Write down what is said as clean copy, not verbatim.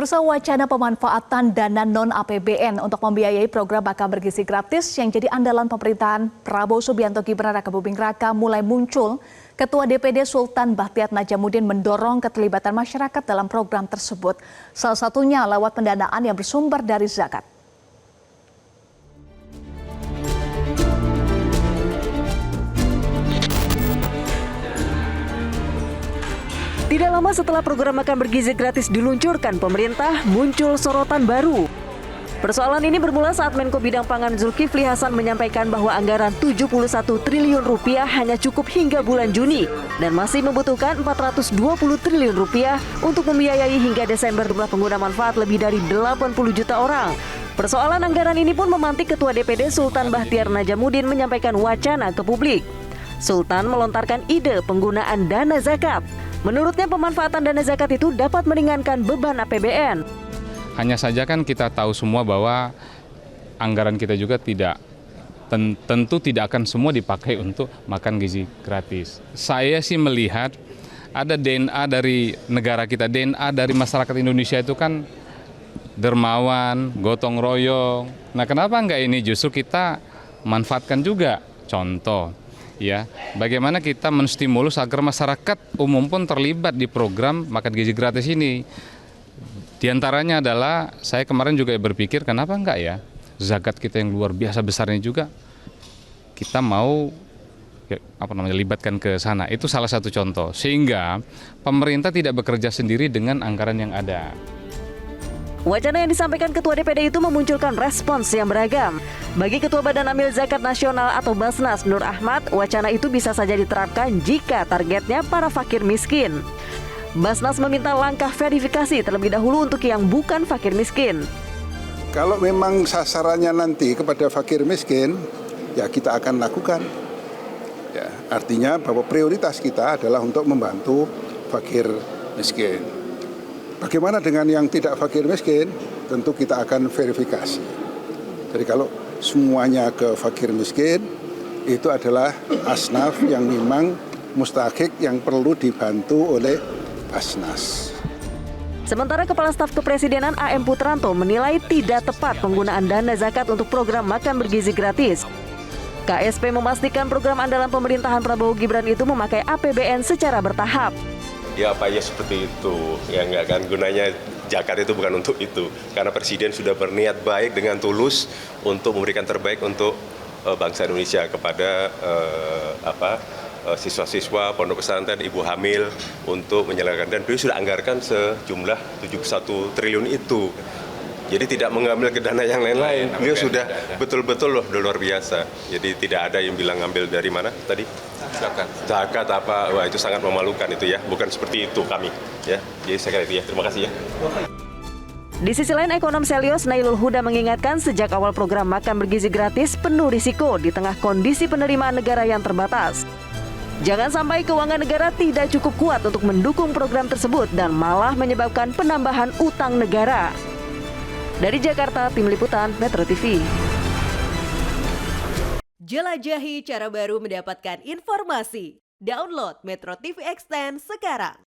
Pemirsa, wacana pemanfaatan dana non-APBN untuk membiayai program makan bergizi gratis yang jadi andalan pemerintahan Prabowo Subianto Gibran Raka Buming Raka mulai muncul. Ketua DPD Sultan Bahtiar Najamuddin mendorong keterlibatan masyarakat dalam program tersebut. Salah satunya lewat pendanaan yang bersumber dari zakat. Tidak lama setelah program makan bergizi gratis diluncurkan, pemerintah muncul sorotan baru. Persoalan ini bermula saat Menko Bidang Pangan Zulkifli Hasan menyampaikan bahwa anggaran 71 triliun rupiah hanya cukup hingga bulan Juni dan masih membutuhkan 420 triliun rupiah untuk membiayai hingga Desember jumlah pengguna manfaat lebih dari 80 juta orang. Persoalan anggaran ini pun memantik Ketua DPD Sultan Bahtiar Najamuddin menyampaikan wacana ke publik. Sultan melontarkan ide penggunaan dana zakat. Menurutnya pemanfaatan dana zakat itu dapat meringankan beban APBN. Hanya saja kan kita tahu semua bahwa anggaran kita juga tentu tidak akan semua dipakai untuk makan gizi gratis. Saya sih melihat ada DNA dari negara kita, DNA dari masyarakat Indonesia itu kan dermawan, gotong royong. Nah, kenapa enggak ini justru kita manfaatkan juga? Contoh, ya, bagaimana kita menstimulus agar masyarakat umum pun terlibat di program makan gizi gratis ini. Di antaranya adalah saya kemarin juga berpikir kenapa enggak ya zakat kita yang luar biasa besarnya juga kita mau libatkan ke sana. Itu salah satu contoh sehingga pemerintah tidak bekerja sendiri dengan anggaran yang ada. Wacana yang disampaikan Ketua DPD itu memunculkan respons yang beragam. Bagi Ketua Badan Amil Zakat Nasional atau Basnas Nur Ahmad, wacana itu bisa saja diterapkan jika targetnya para fakir miskin. Basnas meminta langkah verifikasi terlebih dahulu untuk yang bukan fakir miskin. Kalau memang sasarannya nanti kepada fakir miskin, ya kita akan lakukan. Ya, artinya bahwa prioritas kita adalah untuk membantu fakir miskin. Bagaimana dengan yang tidak fakir miskin? Tentu kita akan verifikasi. Jadi kalau semuanya ke fakir miskin, itu adalah asnaf yang memang mustahik yang perlu dibantu oleh Basnas. Sementara Kepala Staf Kepresidenan AM Putranto menilai tidak tepat penggunaan dana zakat untuk program makan bergizi gratis. KSP memastikan program andalan pemerintahan Prabowo Gibran itu memakai APBN secara bertahap. Ya apa ya seperti itu, ya nggak kan gunanya zakat itu bukan untuk itu. Karena Presiden sudah berniat baik dengan tulus untuk memberikan terbaik untuk bangsa Indonesia kepada siswa-siswa, pondok pesantren, ibu hamil untuk menyelenggarkan. Dan beliau sudah anggarkan sejumlah 71 triliun itu. Jadi tidak mengambil ke dana yang lain-lain. Beliau sudah betul-betul loh luar biasa. Jadi tidak ada yang bilang ngambil dari mana tadi? Zakat apa? Wah itu sangat memalukan itu ya. Bukan seperti itu kami. Ya. Jadi saya kira itu ya. Terima kasih ya. Di sisi lain, ekonom Selyos Nailul Huda mengingatkan sejak awal program makan bergizi gratis penuh risiko di tengah kondisi penerimaan negara yang terbatas. Jangan sampai keuangan negara tidak cukup kuat untuk mendukung program tersebut dan malah menyebabkan penambahan utang negara. Dari Jakarta, Tim Liputan Metro TV. Jelajahi cara baru mendapatkan informasi. Download Metro TV Extend sekarang.